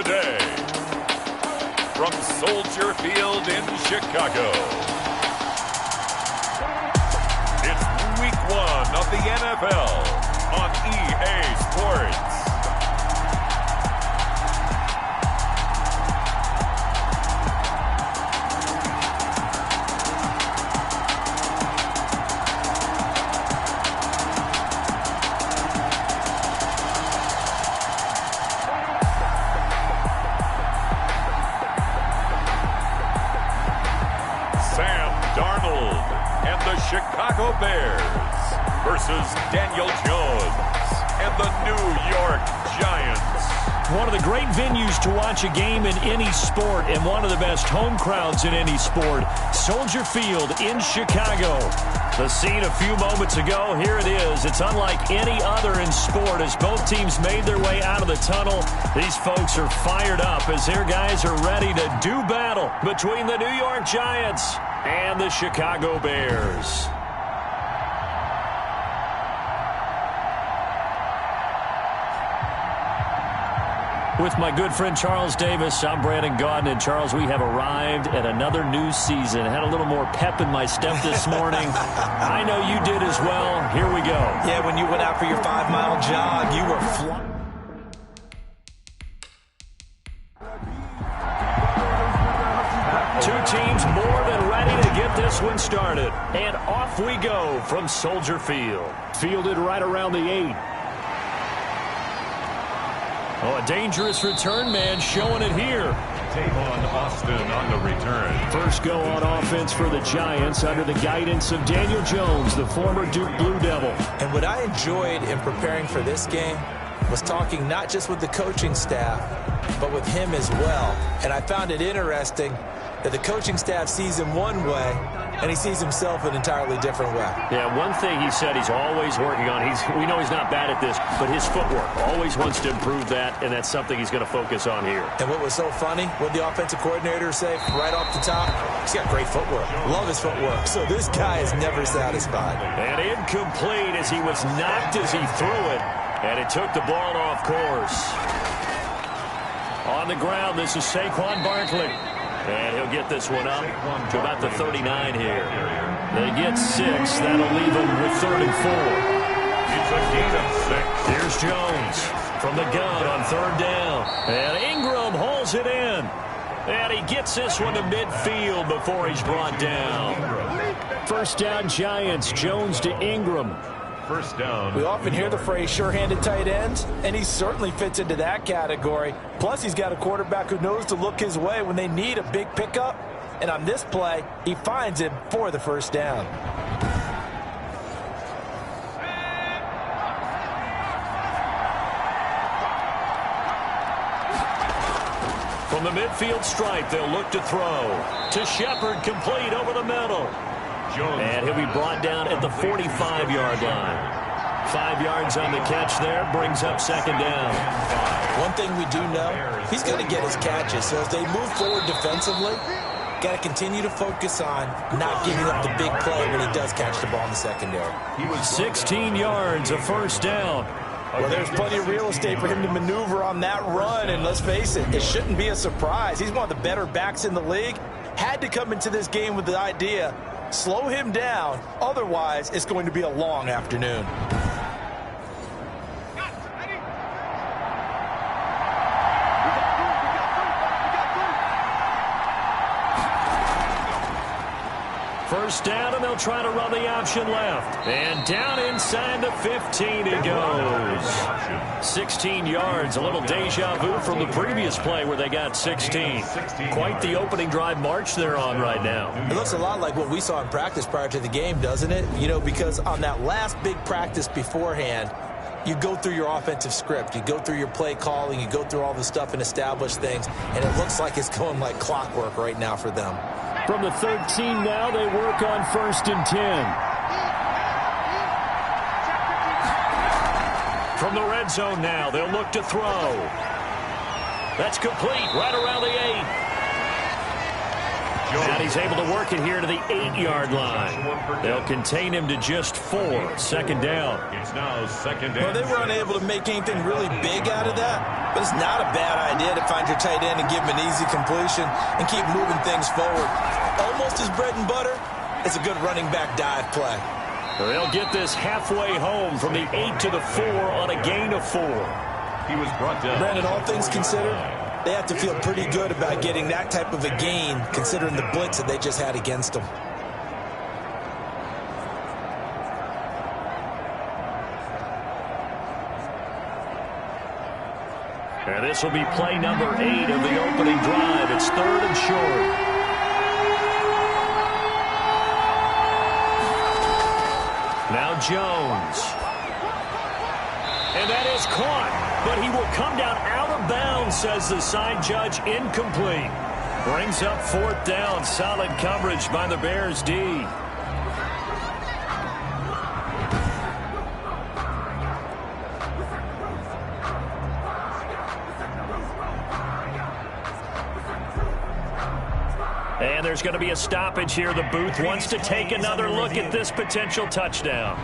today, from Soldier Field in Chicago, it's Week 1 of the NFL on EA Sports. Chicago Bears versus Daniel Jones and the New York Giants. One of the great venues to watch a game in any sport and one of the best home crowds in any sport. Soldier Field in Chicago. The scene a few moments ago, here it is. It's unlike any other in sport as both teams made their way out of the tunnel. These folks are fired up as their guys are ready to do battle between the New York Giants and the Chicago Bears. With my good friend Charles Davis, I'm Brandon Gaudin. And Charles, we have arrived at another new season. Had a little more pep in my step this morning. I know you did as well. Here we go. Yeah, when you went out for your 5-mile jog, you were flying. Two teams more than ready to get this one started. And off we go from Soldier Field. Fielded right around the 8. Oh, a dangerous return man showing it here. Tavon Austin on the return. First go on offense for the Giants under the guidance of Daniel Jones, the former Duke Blue Devil. And what I enjoyed in preparing for this game was talking not just with the coaching staff, but with him as well. And I found it interesting that the coaching staff sees him one way, and he sees himself an entirely different way. Yeah, one thing he said he's always working on. We know he's not bad at this, but his footwork, always wants to improve that, and that's something he's going to focus on here. And what was so funny, what the offensive coordinator say right off the top, he's got great footwork. Love his footwork. So this guy is never satisfied. And incomplete as he was knocked as he threw it, and it took the ball off course. On the ground, this is Saquon Barkley. And he'll get this one up to about the 39 here. They get 6. That'll leave them with 3rd and 4. It's a gain of 6. Here's Jones from the gun on 3rd down. And Ingram hauls it in. And he gets this one to midfield before he's brought down. First down Giants. Jones to Ingram. First down. We often hear the phrase sure-handed tight ends, and he certainly fits into that category. Plus, he's got a quarterback who knows to look his way when they need a big pickup. And on this play, he finds him for the first down. From the midfield stripe, they'll look to throw. To Shepard, complete over the middle. And he'll be brought down at the 45-yard line. 5 yards on the catch there, brings up 2nd down. One thing we do know, he's going to get his catches. So as they move forward defensively, got to continue to focus on not giving up the big play when he does catch the ball in the secondary. 16 yards, a first down. Well, there's plenty of real estate for him to maneuver on that run. And let's face it, it shouldn't be a surprise. He's one of the better backs in the league. Had to come into this game with the idea, slow him down. Otherwise, it's going to be a long afternoon. First down, and they'll try to run the option left. And down inside the 15 he goes. 16 yards, a little deja vu from the previous play where they got 16. Quite the opening drive march they're on right now. It looks a lot like what we saw in practice prior to the game, doesn't it? You know, because on that last big practice beforehand, you go through your offensive script, you go through your play calling, you go through all the stuff and establish things, and it looks like it's going like clockwork right now for them. From the 13 now, they work on 1st and 10. From the red zone now, they'll look to throw. That's complete right around the 8. And he's able to work it here to the 8-yard line. They'll contain him to just 4. Second down. It's now second Well, and they were unable to make anything really big out of that, but it's not a bad idea to find your tight end and give him an easy completion and keep moving things forward. Almost his bread and butter. It's a good running back dive play. They'll get this halfway home from the 8 to the 4 on a gain of 4. He was brought down. Brandon, all things considered, they have to feel pretty good about getting that type of a gain considering the blitz that they just had against them. And this will be play number 8 of the opening drive. It's 3rd and short. Now Jones. And that is caught, but he will come down out of bounds, says the side judge. Incomplete. Brings up 4th down. Solid coverage by the Bears D. And there's going to be a stoppage here. The booth wants to take another look at this potential touchdown.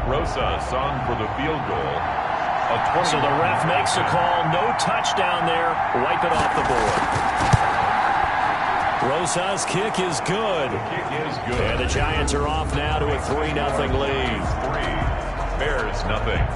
Rosas on for the field goal. So the ref makes a call. No touchdown there. Wipe it off the board. Rosas' kick is good. The kick is good. And the Giants are off now to a 3-0 lead. 3. Bears nothing.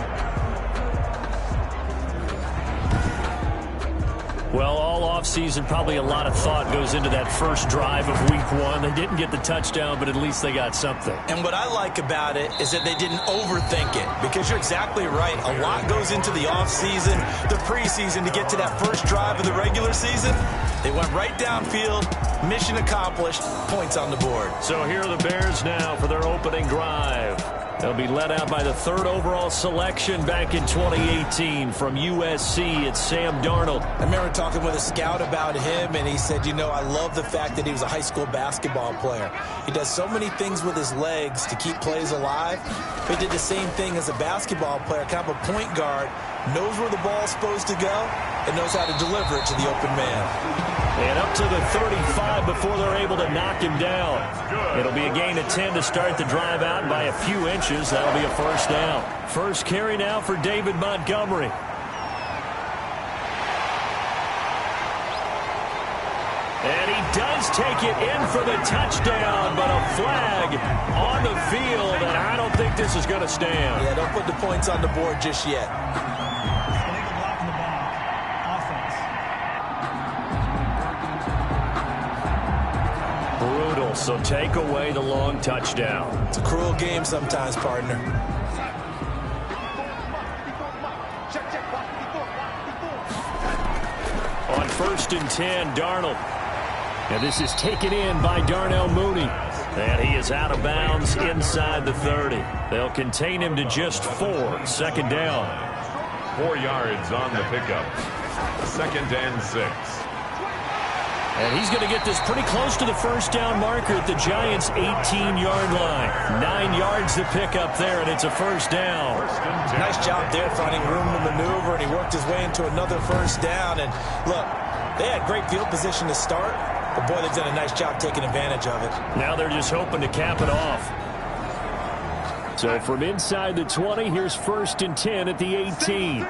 Well, all offseason, probably a lot of thought goes into that first drive of Week 1. They didn't get the touchdown, but at least they got something. And what I like about it is that they didn't overthink it, because you're exactly right. A lot goes into the offseason, the preseason, to get to that first drive of the regular season. They went right downfield, mission accomplished, points on the board. So here are the Bears now for their opening drive. They'll be led out by the 3rd overall selection back in 2018 from USC. It's Sam Darnold. I remember talking with a scout about him, and he said, you know, I love the fact that he was a high school basketball player. He does so many things with his legs to keep plays alive. But he did the same thing as a basketball player, kind of a point guard, knows where the ball's supposed to go, and knows how to deliver it to the open man. And up to the 35 before they're able to knock him down. It'll be a gain of 10 to start the drive out by a few inches. That'll be a first down. First carry now for David Montgomery. And he does take it in for the touchdown, but a flag on the field, and I don't think this is going to stand. Yeah, don't put the points on the board just yet. Brutal, so take away the long touchdown. It's a cruel game sometimes, partner. On 1st and 10, Darnold. And this is taken in by Darnell Mooney. And he is out of bounds inside the 30. They'll contain him to just 4. Second down. 4 yards on the pickup. 2nd and 6. And he's going to get this pretty close to the first down marker at the Giants' 18-yard line. 9 yards to pick up there, and it's a first down. Nice job there finding room to maneuver, and he worked his way into another first down. And look, they had great field position to start, but boy, they've done a nice job taking advantage of it. Now they're just hoping to cap it off. So from inside the 20, here's 1st and 10 at the 18.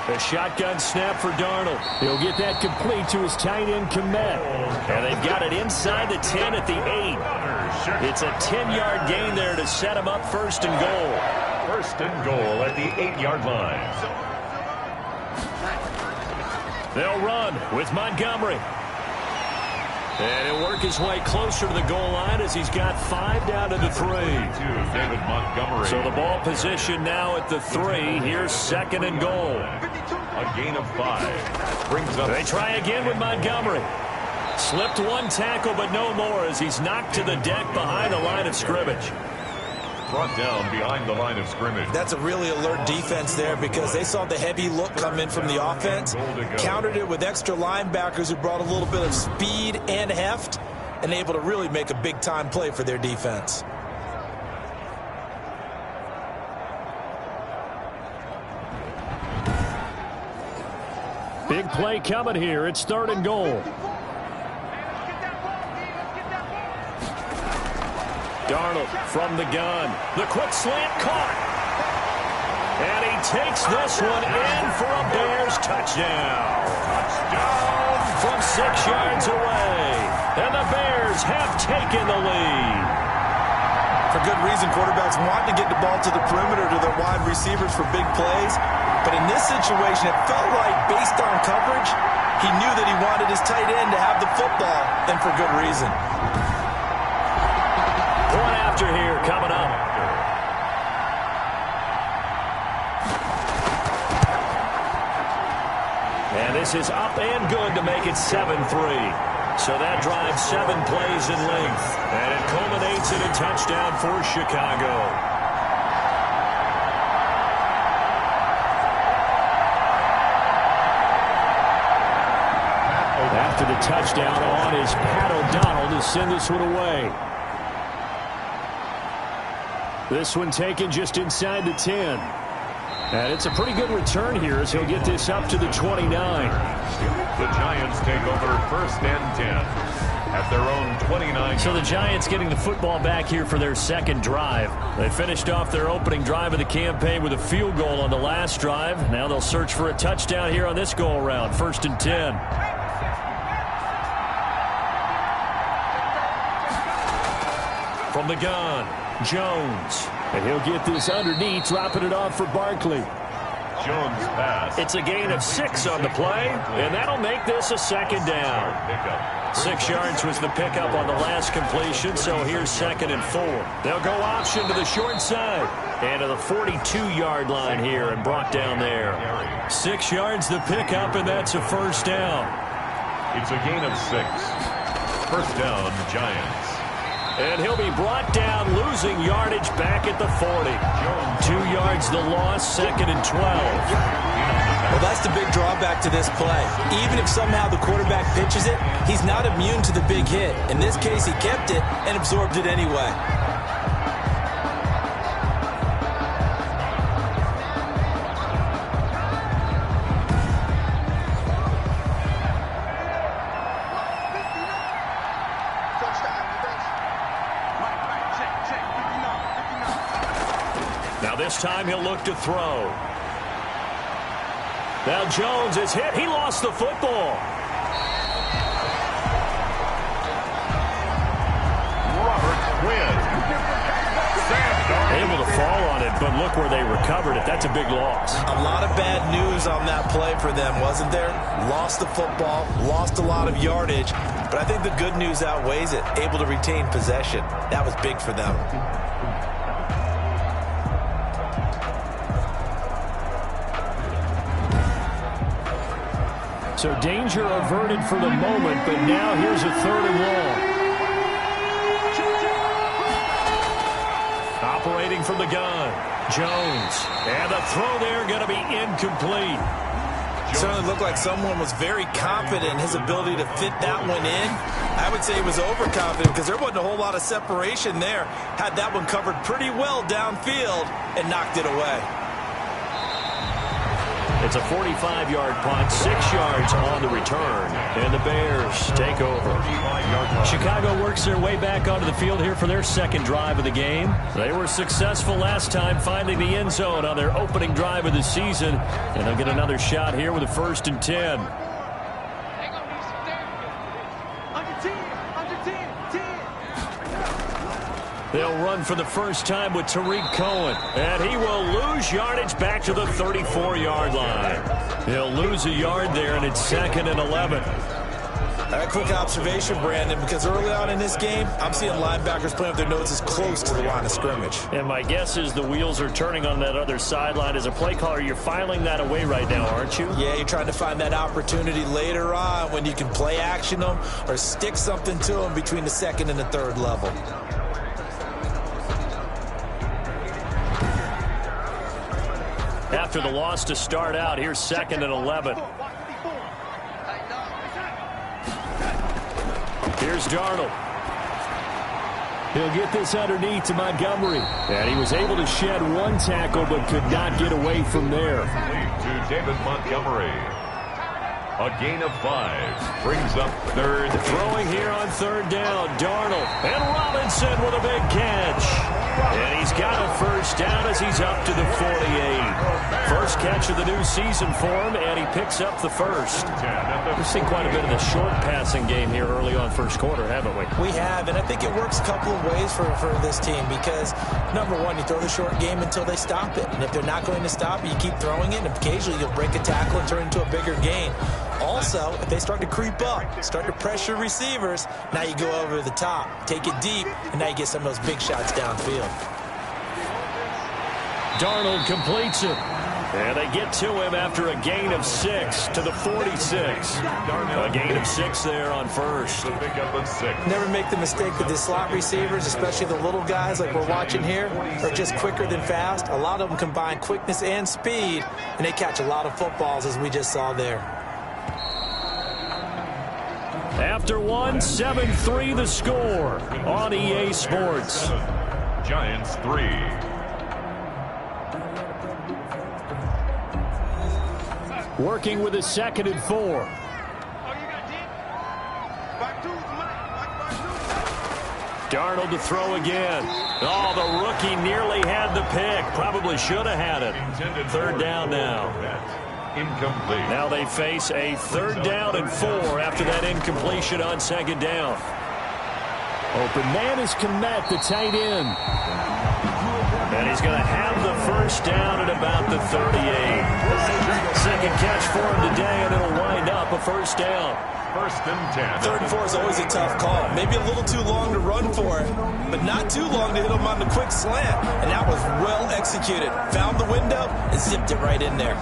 A shotgun snap for Darnold. He'll get that complete to his tight end, Kmet. And they've got it inside the 10 at the 8. It's a 10-yard gain there to set him up 1st and goal. 1st and goal at the 8-yard line. They'll run with Montgomery. And he'll work his way closer to the goal line as he's got 5 down to the 3. David Montgomery. So the ball position now at the 3. Here's 2nd and goal. A gain of 5. Brings up. They try again with Montgomery. Slipped one tackle, but no more as he's knocked to the deck behind the line of scrimmage. brought down behind the line of scrimmage. That's a really alert defense there because they saw the heavy look come in from the offense, countered it with extra linebackers who brought a little bit of speed and heft, and able to really make a big-time play for their defense. Big play coming here. It's 3rd and goal. Darnold from the gun. The quick slant caught. And he takes this one in for a Bears touchdown. Touchdown from 6 yards away. And the Bears have taken the lead. For good reason, quarterbacks want to get the ball to the perimeter to their wide receivers for big plays. But in this situation, it felt like, based on coverage, he knew that he wanted his tight end to have the football, and for good reason. One after here coming up. And this is up and good to make it 7-3. So that drives 7 plays in length. And it culminates in a touchdown for Chicago. After the touchdown on is Pat O'Donnell to send this one away. This one taken just inside the 10. And it's a pretty good return here as he'll get this up to the 29. The Giants take over 1st and 10 at their own 29. So the Giants getting the football back here for their 2nd drive. They finished off their opening drive of the campaign with a field goal on the last drive. Now they'll search for a touchdown here on this go-around. 1st and 10. From the gun, Jones. And he'll get this underneath, dropping it off for Barkley. Jones pass. It's a gain of 6 on the play, and that'll make this a 2nd down. 6 yards was the pickup on the last completion, so here's 2nd and 4. They'll go option to the short side. And to the 42-yard line here and brought down there. 6 yards the pickup, and that's a 1st down. It's a gain of 6. 1st down, Giants. And he'll be brought down, losing yardage back at the 40. 2 yards the loss, 2nd and 12. Well, that's the big drawback to this play. Even if somehow the quarterback pitches it, he's not immune to the big hit. In this case, he kept it and absorbed it anyway. This time he'll look to throw. Now Jones is hit. He lost the football. Robert Quinn. Able to fall on it, but look where they recovered it. That's a big loss. A lot of bad news on that play for them, wasn't there? Lost the football, lost a lot of yardage, but I think the good news outweighs it. Able to retain possession. That was big for them. So danger averted for the moment, but now here's a 3rd and long. Operating from the gun, Jones. And the throw there going to be incomplete. It certainly looked like someone was very confident in his ability to fit that one in. I would say he was overconfident because there wasn't a whole lot of separation there. Had that one covered pretty well downfield and knocked it away. It's a 45-yard punt, 6 yards on the return, and the Bears take over. Chicago works their way back onto the field here for their 2nd drive of the game. They were successful last time finding the end zone on their opening drive of the season, and they'll get another shot here with a 1st and 10. They'll run for the first time with Tariq Cohen, and he will lose yardage back to the 34-yard line. He'll lose a yard there, and it's 2nd and 11. A quick observation, Brandon, because early on in this game, I'm seeing linebackers playing with their noses close to the line of scrimmage. And my guess is the wheels are turning on that other sideline. As a play caller, you're filing that away right now, aren't you? Yeah, you're trying to find that opportunity later on when you can play action them or stick something to them between the 2nd and the 3rd level. after the loss to start out. Here's 2nd and 11. Here's Darnold. He'll get this underneath to Montgomery. And he was able to shed one tackle but could not get away from there. To David Montgomery. A gain of 5 brings up 3rd. Throwing here on 3rd down. Darnold and Robinson with a big catch. And he's got a 1st down as he's up to the 48. First catch of the new season for him, and he picks up the 1st. We've seen quite a bit of the short passing game here early on first quarter, haven't we? We have, and I think it works a couple of ways for this team because, number one, you throw the short game until they stop it. And if they're not going to stop it, you keep throwing it, and occasionally you'll break a tackle and turn it into a bigger gain. Also, if they start to creep up, start to pressure receivers, now you go over the top, take it deep, and now you get some of those big shots downfield. Darnold completes it. And they get to him after a gain of 6 to the 46. A gain of 6 there on 1st. Never make the mistake that the slot receivers, especially the little guys like we're watching here, are just quicker than fast. A lot of them combine quickness and speed, and they catch a lot of footballs, as we just saw there. After 7-3 the score on EA Sports. Giants 3. Working with a 2nd and 4. Darnold to throw again. Oh, the rookie nearly had the pick. Probably should have had it. 3rd down now. Incomplete. Now they face a 3rd down and 4 after that incompletion on 2nd down. Open man is Kmet, the tight end. And he's going to have the 1st down at about the 38. 2nd catch for him today, and it'll wind up a 1st down. 1st and 10. 3rd and 4 is always a tough call. Maybe a little too long to run for it, but not too long to hit him on the quick slant. And that was well executed. Found the window and zipped it right in there.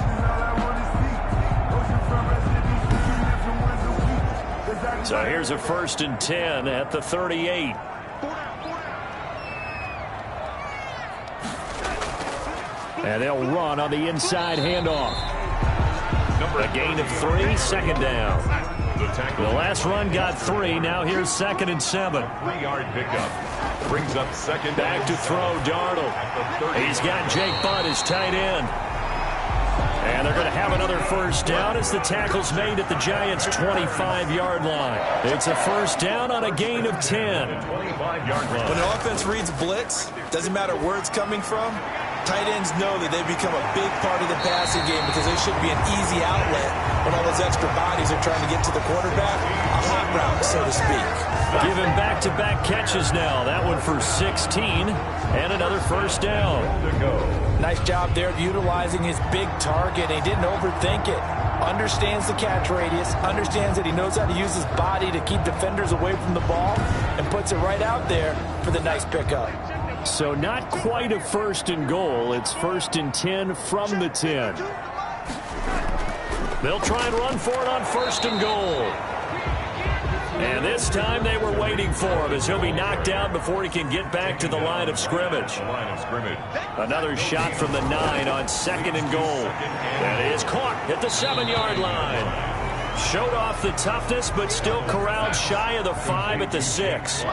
So here's a 1st and 10 at the 38. And they'll run on the inside handoff. A gain of 3, 2nd down. The last run got 3. Now here's 2nd and 7. 3-yard pickup. Brings up 2nd. Back to throw, Darnold. He's got Jake Butt, his tight end. And they're going to have another 1st down as the tackle's made at the Giants' 25-yard line. It's a 1st down on a gain of 10. 25-yard line. When an offense reads blitz, doesn't matter where it's coming from, tight ends know that they become a big part of the passing game because they should be an easy outlet when all those extra bodies are trying to get to the quarterback. A hot route, so to speak. Give him back-to-back catches now. That one for 16 and another 1st down. Nice job there of utilizing his big target. He didn't overthink it. Understands the catch radius, understands that he knows how to use his body to keep defenders away from the ball, and puts it right out there for the nice pickup. So not quite a 1st and goal. It's 1st and 10 from the 10. They'll try and run for it on 1st and goal. And this time they were waiting for him as he'll be knocked out before he can get back to the line of scrimmage. Another shot from the 9 on 2nd and goal. That is caught at the 7-yard line. Showed off the toughness, but still corralled shy of the 5 at the 6.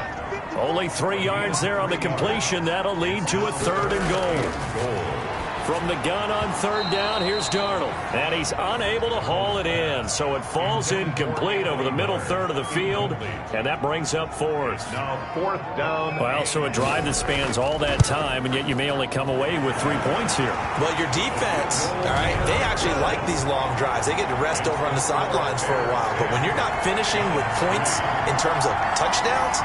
Only 3 yards there on the completion. That'll lead to a 3rd and goal. From the gun on 3rd down, here's Darnold. And he's unable to haul it in, so it falls incomplete over the middle 3rd of the field, and that brings up 4th. Now 4th down. Well, so a drive that spans all that time, and yet you may only come away with 3 points here. Well, your defense, all right, they actually like these long drives. They get to rest over on the sidelines for a while, but when you're not finishing with points in terms of touchdowns,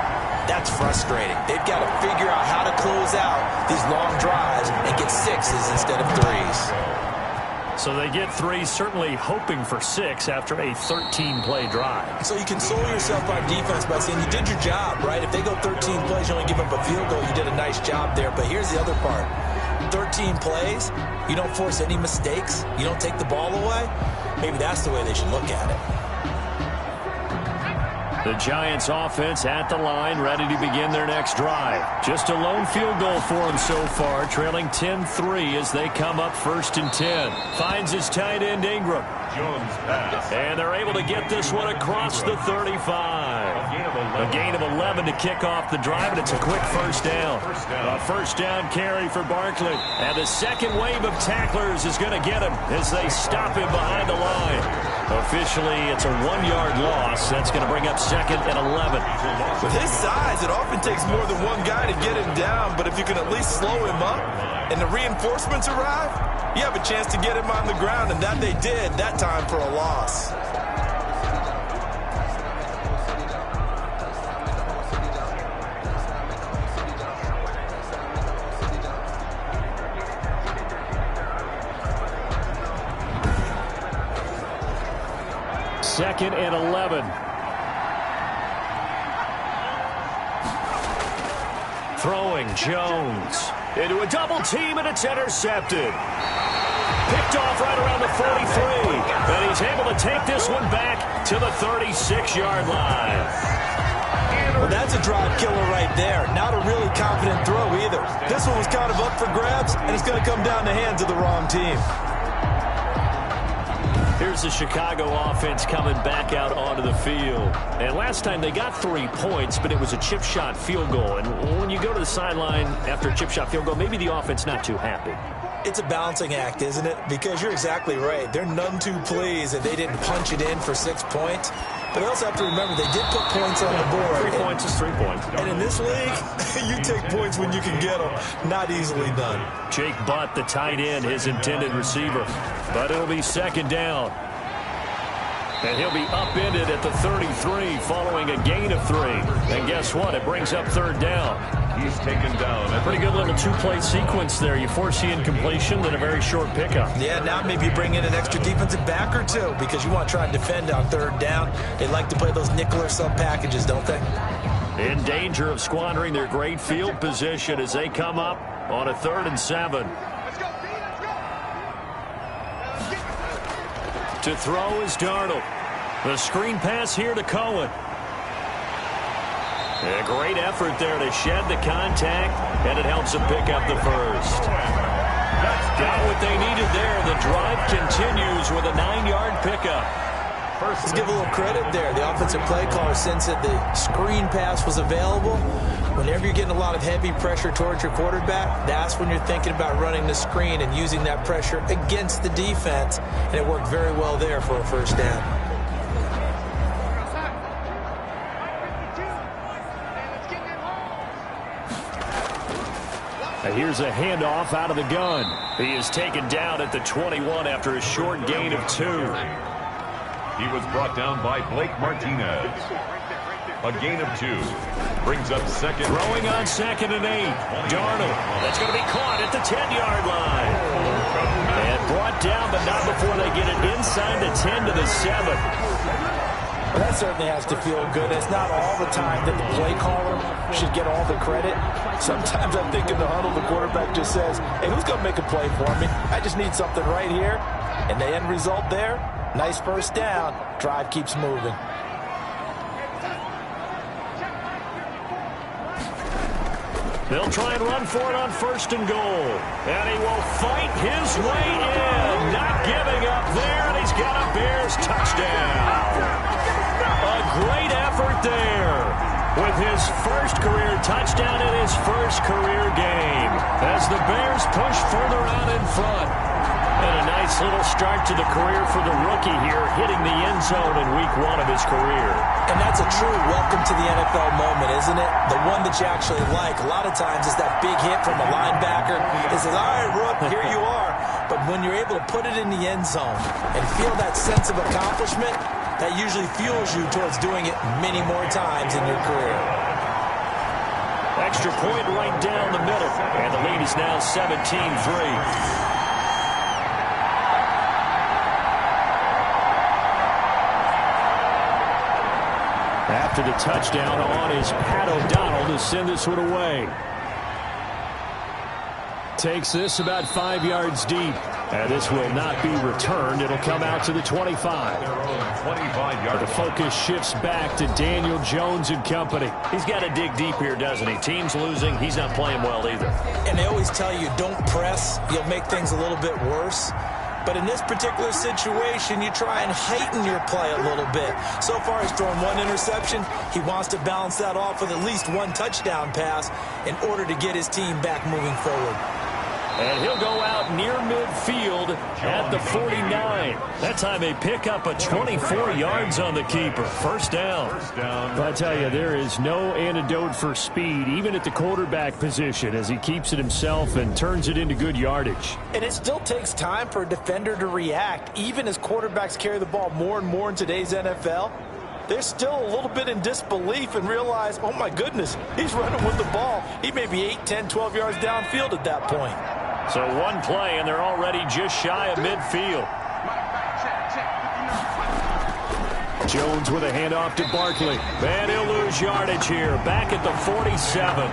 that's frustrating. They've got to figure out how to close out these long drives and get 6s instead of 3s. So they get 3, certainly hoping for 6 after a 13-play drive. So you console yourself on defense by saying you did your job, right? If they go 13 plays, you only give up a field goal, you did a nice job there. But here's the other part. 13 plays, you don't force any mistakes, you don't take the ball away. Maybe that's the way they should look at it. The Giants offense at the line, ready to begin their next drive. Just a lone field goal for them so far, trailing 10-3 as they come up 1st and 10. Finds his tight end Ingram. Jones pass. And they're able to get this one across the 35. A gain of 11 to kick off the drive, and it's a quick first down. A first down carry for Barkley. And the second wave of tacklers is going to get him as they stop him behind the line. Officially, it's a 1-yard loss. That's going to bring up 2nd and 11. With his size, it often takes more than one guy to get him down, but if you can at least slow him up and the reinforcements arrive, you have a chance to get him on the ground, and that they did that time for a loss. Second and 11. Throwing Jones into a double team, and it's intercepted. Picked off right around the 43. And he's able to take this one back to the 36-yard line. Well, that's a drive killer right there. Not a really confident throw either. This one was kind of up for grabs, and it's going to come down the hands of the wrong team. Here's the Chicago offense coming back out onto the field. And last time they got 3 points, but it was a chip shot field goal. And when you go to the sideline after a chip shot field goal, maybe the offense not too happy. It's a balancing act, isn't it? Because you're exactly right. They're none too pleased that they didn't punch it in for 6 points. But they also have to remember they did put points on the board. 3 points is 3 points. And in this league, you take points when you can get them. Not easily done. Jake Butt, the tight end, his intended receiver. But it'll be 2nd down. And he'll be upended at the 33 following a gain of 3. And guess what? It brings up 3rd down. He's taken down. A pretty good little 2-play sequence there. You force the incompletion, then a very short pickup. Yeah, now maybe you bring in an extra defensive back or two because you want to try and defend on 3rd down. They like to play those nickel or sub packages, don't they? In danger of squandering their great field position as they come up on a 3rd and 7. To throw is Darnold. The screen pass here to Cohen. A great effort there to shed the contact, and it helps them pick up the first. Got what they needed there. The drive continues with a 9-yard pickup. Let's give a little credit there. The offensive play caller, since that the screen pass was available, whenever you're getting a lot of heavy pressure towards your quarterback, that's when you're thinking about running the screen and using that pressure against the defense. And it worked very well there for a first down. Here's a handoff out of the gun. He is taken down at the 21 after a short gain of 2. He was brought down by Blake Martinez. A gain of 2. Brings up 2nd. Throwing on 2nd and 8. Darnold. That's going to be caught at the 10-yard line. And brought down, but not before they get it inside the 10 to the 7. Well, that certainly has to feel good. It's not all the time that the play caller should get all the credit. Sometimes I think in the huddle, the quarterback just says, hey, who's going to make a play for me? I just need something right here. And the end result there, nice first down. Drive keeps moving. They'll try and run for it on 1st and goal. And he will fight his way in. Not giving up there, and he's got a Bears touchdown. A great effort there with his first career touchdown in his first career game as the Bears push further out in front. And a nice little start to the career for the rookie here, hitting the end zone in week 1 of his career. And that's a true welcome to the NFL moment, isn't it? The one that you actually like. A lot of times it's that big hit from a linebacker. It says, all right, Rook, here you are. But when you're able to put it in the end zone and feel that sense of accomplishment, that usually fuels you towards doing it many more times in your career. Extra point right down the middle. And the lead is now 17-3. After the touchdown on is Pat O'Donnell to send this one away. Takes this about 5 yards deep. And this will not be returned. It'll come out to the 25. The focus shifts back to Daniel Jones and company. He's got to dig deep here, doesn't he? Team's losing. He's not playing well either. And they always tell you, don't press. You'll make things a little bit worse. But in this particular situation, you try and heighten your play a little bit. So far, he's thrown one interception. He wants to balance that off with at least one touchdown pass in order to get his team back moving forward. And he'll go out near midfield at the 49. That time they pick up a 24 yards on the keeper. First down. But I tell you, there is no antidote for speed, even at the quarterback position, as he keeps it himself and turns it into good yardage. And it still takes time for a defender to react, even as quarterbacks carry the ball more and more in today's NFL. They're still a little bit in disbelief and realize, oh my goodness, he's running with the ball. He may be 8, 10, 12 yards downfield at that point. So one play, and they're already just shy of midfield. Jones with a handoff to Barkley. And he'll lose yardage here. Back at the 47.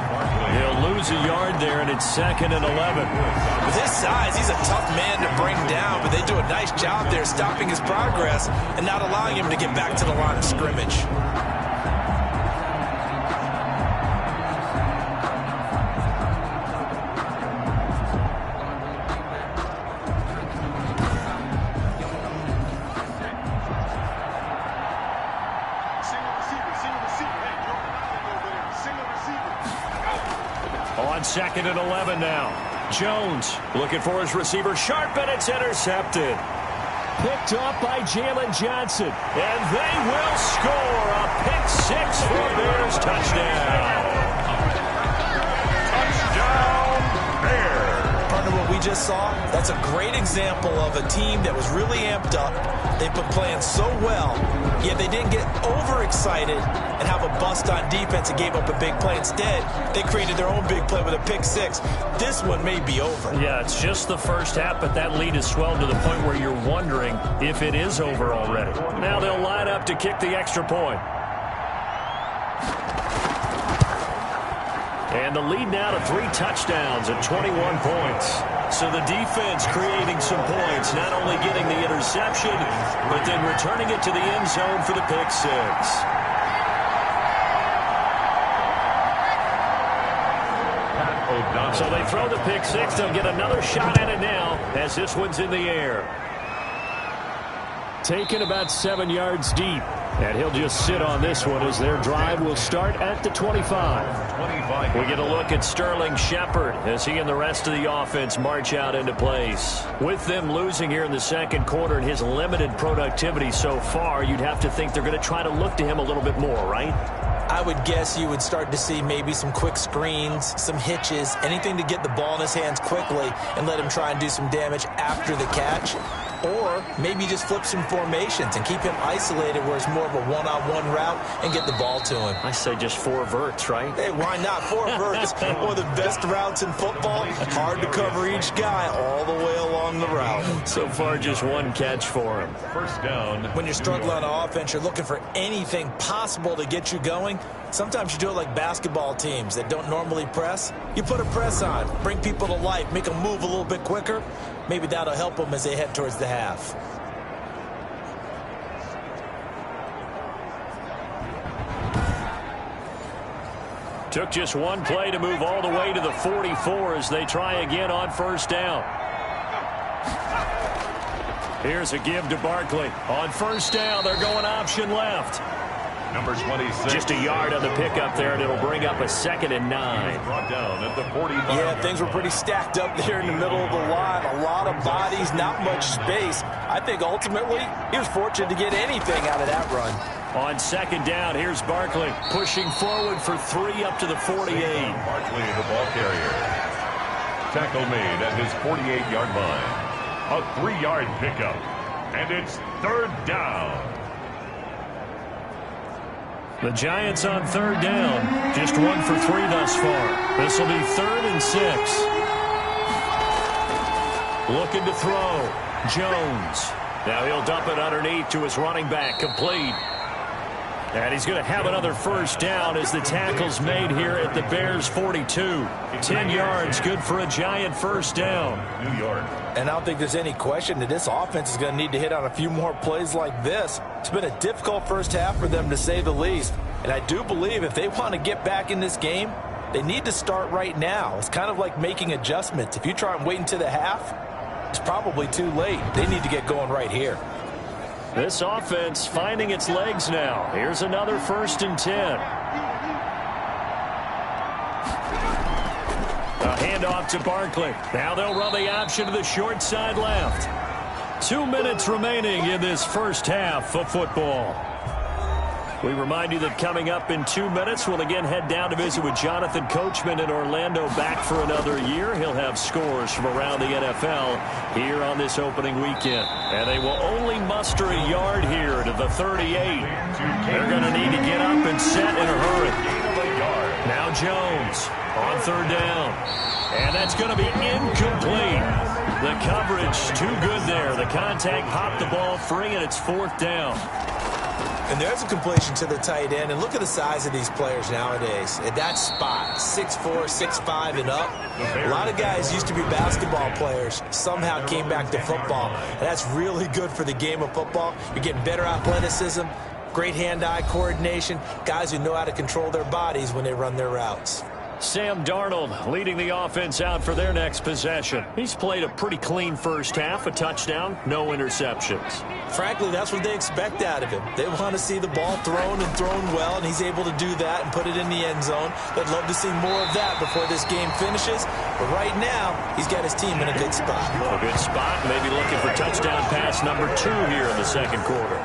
He'll lose a yard there, and it's 2nd and 11. With his size, he's a tough man to bring down, but they do a nice job there stopping his progress and not allowing him to get back to the line of scrimmage. On 2nd and 11 now. Jones looking for his receiver. Sharp, and it's intercepted. Picked off by Jalen Johnson. And they will score a pick 6 for Bears. Touchdown. Touchdown, Bears. Partner, what we just saw, that's a great example of a team that was really amped up. They've been playing so well, yet they didn't get overexcited and have a bust on defense and gave up a big play. Instead, they created their own big play with a pick 6. This one may be over. Yeah, it's just the first half, but that lead has swelled to the point where you're wondering if it is over already. Now they'll line up to kick the extra point. And the lead now to 3 touchdowns at 21 points. So the defense creating some points, not only getting the interception, but then returning it to the end zone for the pick 6. So they throw the pick 6. They'll get another shot at it now as this one's in the air. Taken about 7 yards deep. And he'll just sit on this one as their drive will start at the 25. We get a look at Sterling Shepard as he and the rest of the offense march out into place. With them losing here in the second quarter and his limited productivity so far, you'd have to think they're going to try to look to him a little bit more, right? I would guess you would start to see maybe some quick screens, some hitches, anything to get the ball in his hands quickly and let him try and do some damage after the catch. Or maybe just flip some formations and keep him isolated where it's more of a one-on-one route and get the ball to him. I say just 4 verts, right? Hey, why not? 4 verts. One of the best routes in football. Hard to cover each guy all the way along the route. So far, just 1 catch for him. First down. When you're struggling on offense, you're looking for anything possible to get you going. Sometimes you do it like basketball teams that don't normally press. You put a press on, bring people to life, make them move a little bit quicker. Maybe that'll help them as they head towards the half. Took just 1 play to move all the way to the 44 as they try again on first down. Here's a give to Barkley. On first down, they're going option left. Number 26. Just a yard on the pickup there, and it'll bring up a 2nd and 9. Brought down at the 45. Yeah, things were pretty stacked up there in the middle of the line. A lot of bodies, not much space. I think ultimately he was fortunate to get anything out of that run. On 2nd down, here's Barkley pushing forward for 3 up to the 48. Barkley, the ball carrier. Tackle made at his 48-yard line. A 3-yard pickup. And it's 3rd down. The Giants on 3rd down. Just 1 for 3 thus far. This will be 3rd and 6. Looking to throw. Jones. Now he'll dump it underneath to his running back. Complete. And he's going to have another first down as the tackle's made here at the Bears' 42. 10 yards, good for a giant first down. New York. And I don't think there's any question that this offense is going to need to hit on a few more plays like this. It's been a difficult first half for them, to say the least. And I do believe if they want to get back in this game, they need to start right now. It's kind of like making adjustments. If you try and wait until the half, it's probably too late. They need to get going right here. This offense finding its legs now. Here's another 1st and 10. A handoff to Barkley. Now they'll run the option to the short side left. 2 minutes remaining in this first half of football. We remind you that coming up in 2 minutes, we'll again head down to visit with Jonathan Coachman in Orlando, back for another year. He'll have scores from around the NFL here on this opening weekend. And they will only muster a yard here to the 38. They're going to need to get up and set in a hurry. Now Jones on 3rd down. And that's going to be incomplete. The coverage too good there. The contact popped the ball free, and it's 4th down. And there's a completion to the tight end. And look at the size of these players nowadays. At that spot, 6'4", 6'5", and up. A lot of guys used to be basketball players, somehow came back to football. And that's really good for the game of football. You're getting better athleticism, great hand-eye coordination, guys who know how to control their bodies when they run their routes. Sam Darnold leading the offense out for their next possession. He's played a pretty clean first half, a touchdown, no interceptions. Frankly, that's what they expect out of him. They want to see the ball thrown and thrown well, and he's able to do that and put it in the end zone. They'd love to see more of that before this game finishes. But right now, he's got his team in a good spot. A good spot, maybe looking for touchdown pass number 2 here in the second quarter.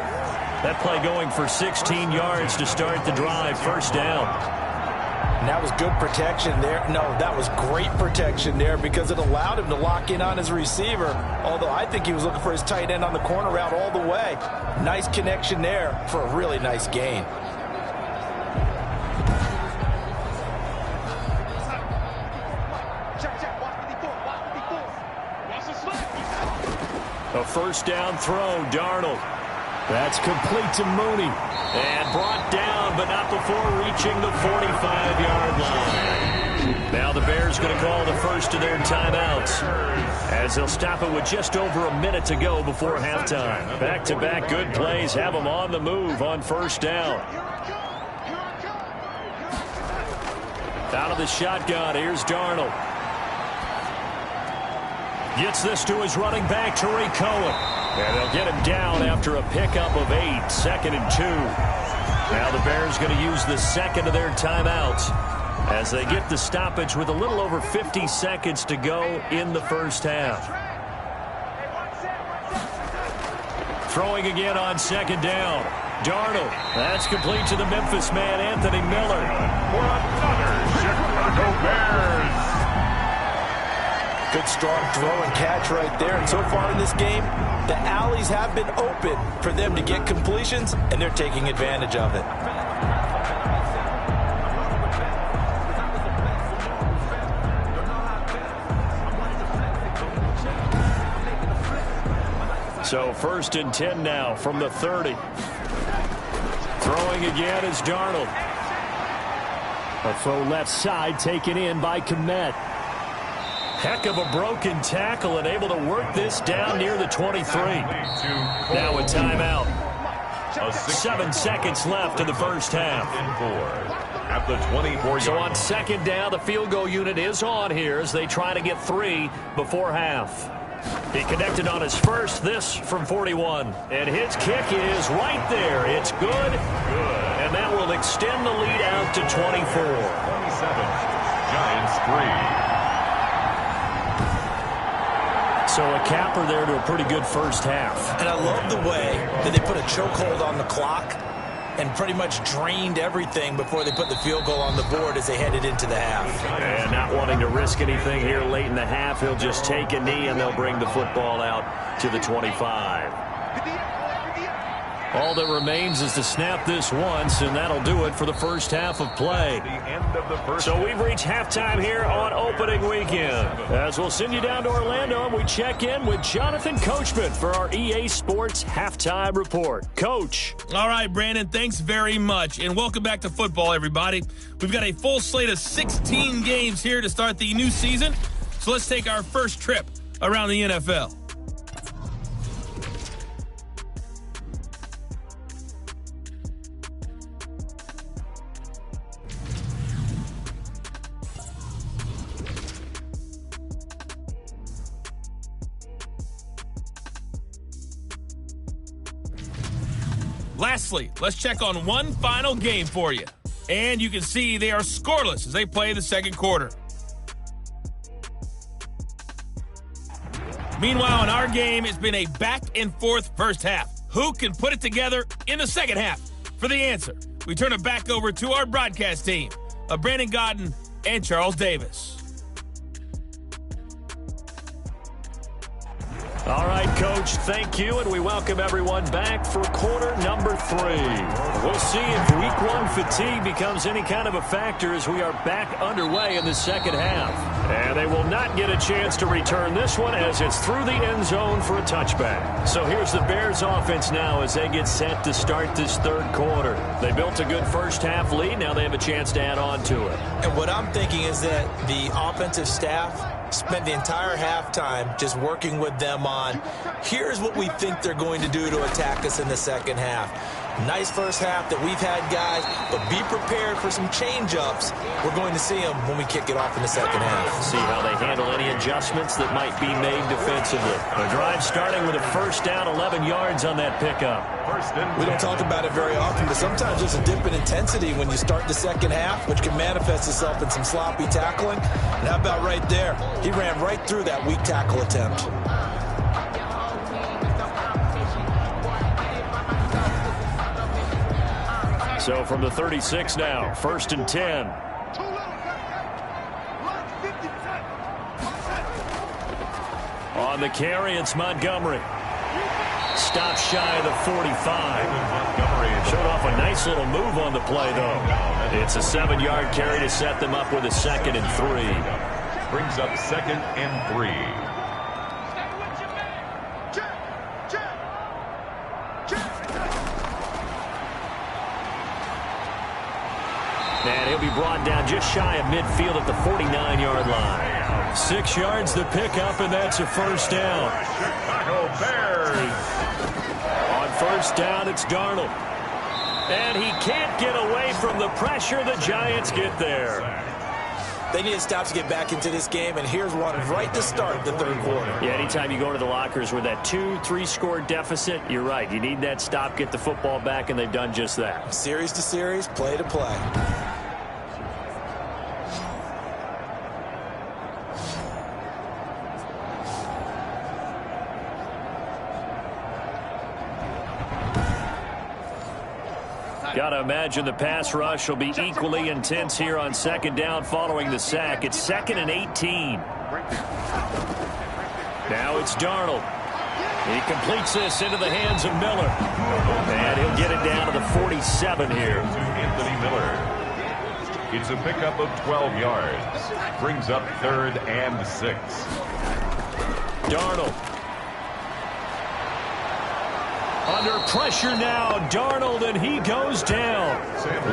That play going for 16 yards to start the drive, first down. And that was good protection there. No, that was great protection there because it allowed him to lock in on his receiver. Although I think he was looking for his tight end on the corner route all the way. Nice connection there for a really nice gain. A first down throw, Darnold. That's complete to Mooney. And brought down, but not before reaching the 45-yard line. Now the Bears going to call the first of their timeouts, as they'll stop it with just over a minute to go before halftime. Back-to-back good plays have them on the move on first down. Out of the shotgun, here's Darnold. Gets this to his running back, Tariq Cohen. And they'll get him down after a pickup of 8, 2nd and 2. Now the Bears going to use the second of their timeouts as they get the stoppage with a little over 50 seconds to go in the first half. Throwing again on 2nd down. Darnold. That's complete to the Memphis man, Anthony Miller. For another Chicago Bears. Good strong throw and catch right there. And so far in this game, the alleys have been open for them to get completions, and they're taking advantage of it. So 1st and 10 now from the 30. Throwing again is Darnold. A throw left side taken in by Kmet. Heck of a broken tackle and able to work this down near the 23. Now a timeout. 7 seconds left in the first half. At the 24. So on 2nd down, the field goal unit is on here as they try to get 3 before half. He connected on his first, this from 41. And his kick is right there. It's good. And that will extend the lead out to 24. 27. Giants 3. So a capper there to a pretty good first half. And I love the way that they put a chokehold on the clock and pretty much drained everything before they put the field goal on the board as they headed into the half. And not wanting to risk anything here late in the half, he'll just take a knee and they'll bring the football out to the 25. All that remains is to snap this once, and that'll do it for the first half of play. So we've reached halftime here on opening weekend. As we'll send you down to Orlando, and we check in with Jonathan Coachman for our EA Sports Halftime Report. Coach. All right, Brandon, thanks very much. And welcome back to football, everybody. We've got a full slate of 16 games here to start the new season. So let's take our first trip around the NFL. Lastly, let's check on one final game for you. And you can see they are scoreless as they play the second quarter. Meanwhile, in our game, it's been a back-and-forth first half. Who can put it together in the second half? For the answer, we turn it back over to our broadcast team of Brandon Gaudin and Charles Davis. All right, Coach, thank you, and we welcome everyone back for quarter number 3. We'll see if week 1 fatigue becomes any kind of a factor as we are back underway in the second half. And they will not get a chance to return this one as it's through the end zone for a touchback. So here's the Bears offense now as they get set to start this third quarter. They built a good first half lead. Now they have a chance to add on to it. And what I'm thinking is that the offensive staff spent the entire halftime just working with them on, here's what we think they're going to do to attack us in the second half. Nice first half that we've had, guys, but be prepared for some change-ups. We're going to see them when we kick it off in the second half. See how they handle any adjustments that might be made defensively. The drive starting with a first down, 11 yards on that pickup. We don't talk about it very often, but sometimes there's a dip in intensity when you start the second half, which can manifest itself in some sloppy tackling. And how about right there? He ran right through that weak tackle attempt. So from the 36 now, first and 10. On the carry, it's Montgomery. Stopped shy of the 45. Showed off a nice little move on the play, though. It's a 7-yard carry to set them up with a 2nd and 3. Brings up 2nd and 3. And he'll be brought down just shy of midfield at the 49-yard line. 6 yards the pickup, and that's a first down. Chicago Bears. On first down, it's Darnold. And he can't get away from the pressure. The Giants get there. They need a stop to get back into this game, and here's one right to start the third quarter. Yeah, anytime you go into the lockers with that 2-3 score deficit, you're right. You need that stop, get the football back, and they've done just that. Series to series, play to play. Got to imagine the pass rush will be equally intense here on second down following the sack. It's 2nd and 18. Now it's Darnold. He completes this into the hands of Miller. And he'll get it down to the 47 here. To Anthony Miller. It's a pickup of 12 yards. Brings up 3rd and 6. Darnold. Under pressure now, Darnold, and he goes down.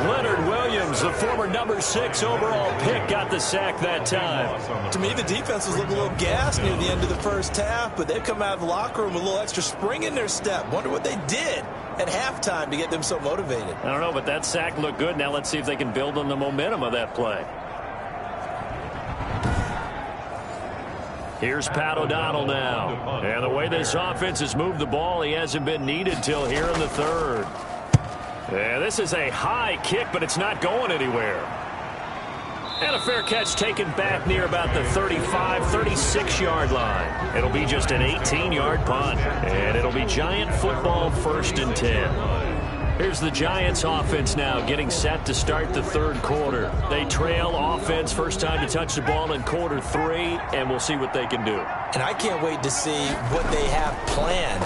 Leonard Williams, the former number 6 overall pick, got the sack that time. To me, the defense was looking a little gassed near the end of the first half, but they've come out of the locker room with a little extra spring in their step. Wonder what they did at halftime to get them so motivated. I don't know, but that sack looked good. Now let's see if they can build on the momentum of that play. Here's Pat O'Donnell now. And the way this offense has moved the ball, he hasn't been needed till here in the third. Yeah, this is a high kick, but it's not going anywhere. And a fair catch taken back near about the 35, 36-yard line. It'll be just an 18-yard punt. And it'll be Giant football 1st and 10. Here's the Giants offense now getting set to start the third quarter. They trail offense, first time to touch the ball in quarter 3, and we'll see what they can do. And I can't wait to see what they have planned,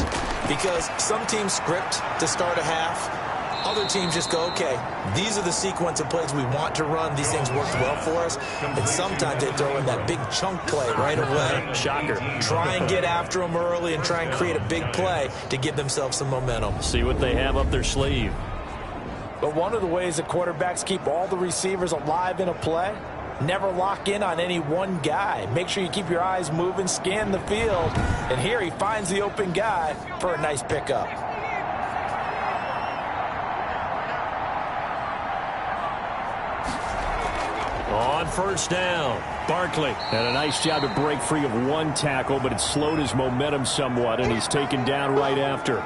because some teams script to start a half. Other teams just go, okay, these are the sequence of plays we want to run. These things worked well for us. And sometimes they throw in that big chunk play right away. Shocker. Try and get after them early and try and create a big play to give themselves some momentum. See what they have up their sleeve. But one of the ways that quarterbacks keep all the receivers alive in a play, never lock in on any one guy. Make sure you keep your eyes moving, scan the field. And here he finds the open guy for a nice pickup. On first down, Barkley had a nice job to break free of one tackle, but it slowed his momentum somewhat, and he's taken down right after.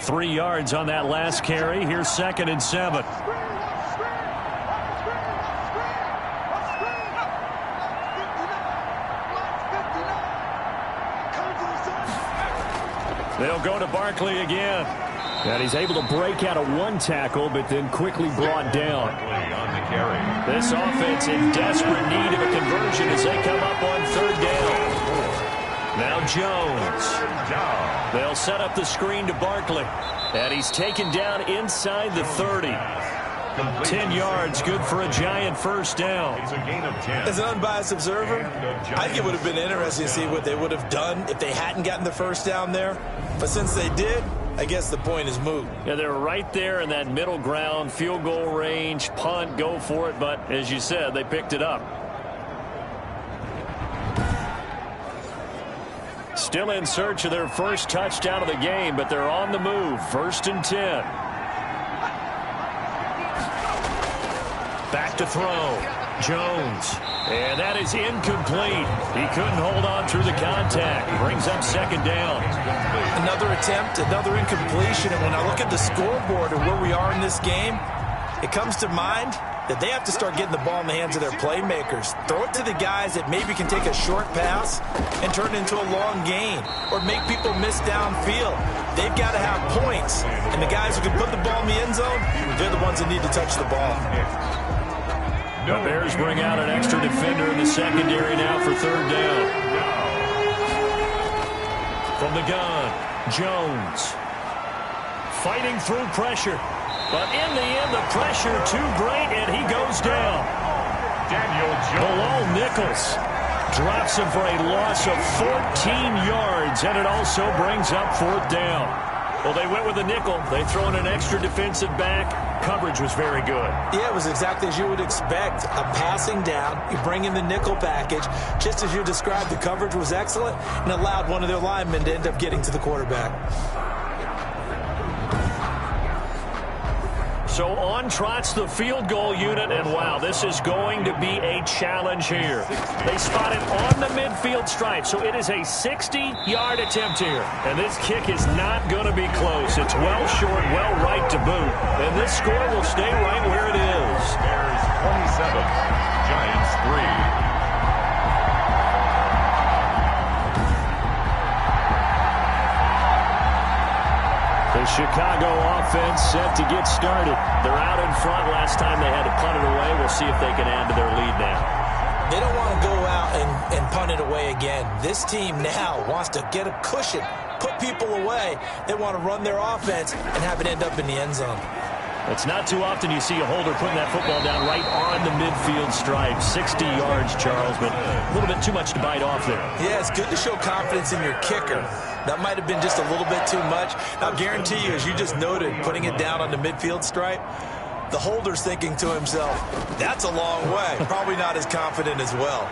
Three yards on that last carry. Here's 2nd and 7. They'll go to Barkley again. And he's able to break out of one tackle, but then quickly brought down. This offense in desperate need of a conversion as they come up on 3rd down. Now Jones. They'll set up the screen to Barkley. And he's taken down inside the 30. 10 yards, good for a Giant first down. As an unbiased observer, I think it would have been interesting to see what they would have done if they hadn't gotten the first down there. But since they did, I guess the point is moot. Yeah, they're right there in that middle ground, field goal range, punt, go for it. But as you said, they picked it up. Still in search of their first touchdown of the game, but they're on the move. 1st and 10. Back to throw. Jones. And that is incomplete. He couldn't hold on through the contact. Brings up 2nd down. Another attempt, another incompletion. And when I look at the scoreboard and where we are in this game, it comes to mind that they have to start getting the ball in the hands of their playmakers. Throw it to the guys that maybe can take a short pass and turn it into a long gain or make people miss downfield. They've got to have points. And the guys who can put the ball in the end zone, they're the ones that need to touch the ball. The Bears bring out an extra defender in the secondary now for 3rd down. From the gun, Jones. Fighting through pressure. But in the end, the pressure too great, and he goes down. Daniel Jones. Bilal Nichols drops him for a loss of 14 yards, and it also brings up 4th down. Well, they went with a nickel. They throw in an extra defensive back. Coverage was very good. Yeah, it was exactly as you would expect. A passing down. You bring in the nickel package. Just as you described, the coverage was excellent and allowed one of their linemen to end up getting to the quarterback. So on trots the field goal unit, and wow, this is going to be a challenge here. They spot it on the midfield stripe, so it is a 60-yard attempt here. And this kick is not going to be close. It's well short, well right to boot. And this score will stay right where it is. Bears 27, Giants 3. The Chicago offense set to get started. They're out in front. Last time they had to punt it away. We'll see if they can add to their lead now. They don't want to go out and punt it away again. This team now wants to get a cushion, put people away. They want to run their offense and have it end up in the end zone. It's not too often you see a holder putting that football down right on the midfield stripe. 60 yards, Charles, but a little bit too much to bite off there. Yeah, it's good to show confidence in your kicker. That might have been just a little bit too much. I'll guarantee you, as you just noted, putting it down on the midfield stripe, the holder's thinking to himself, that's a long way. Probably not as confident as well.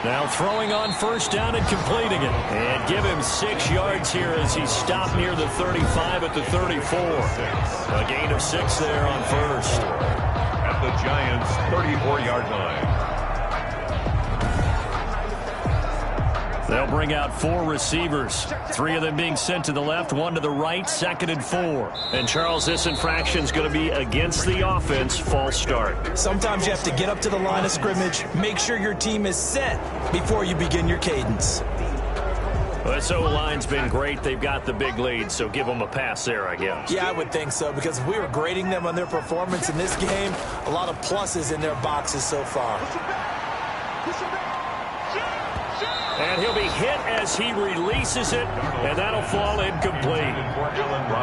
Now throwing on first down and completing it. And give him 6 yards here as he stopped near the 35 at the 34. A gain of 6 there on first. At the Giants' 34-yard line. They'll bring out 4 receivers, 3 of them being sent to the left, 1 to the right, 2nd and 4. And, Charles, this infraction is going to be against the offense, false start. Sometimes you have to get up to the line of scrimmage, make sure your team is set before you begin your cadence. Well, this O-line's been great. They've got the big lead, so give them a pass there, I guess. Yeah, I would think so, because if we were grading them on their performance in this game, a lot of pluses in their boxes so far. And he'll be hit as he releases it, and that'll fall incomplete.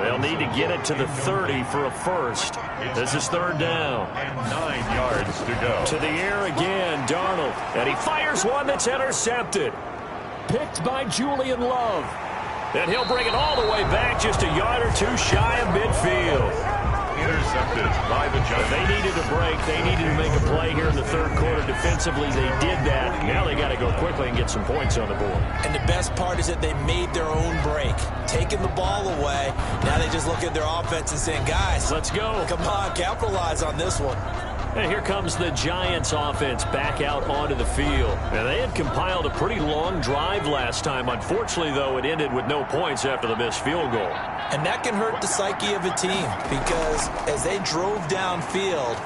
They'll need to get it to the 30 for a first. This is 3rd down. And 9 yards to go. To the air again, Darnold. And he fires one that's intercepted. Picked by Julian Love. And he'll bring it all the way back, just a yard or 2 shy of midfield. Intercepted by the Giants. They needed a break. They needed to make a play here in the 3rd quarter defensively. They did that. Now they got to go quickly and get some points on the board. And the best part is that they made their own break. Taking the ball away. Now they just look at their offense and saying, guys, let's go. Come on, capitalize on this one. And here comes the Giants offense back out onto the field. And they had compiled a pretty long drive last time. Unfortunately, though, it ended with no points after the missed field goal. And that can hurt the psyche of a team, because as they drove downfield,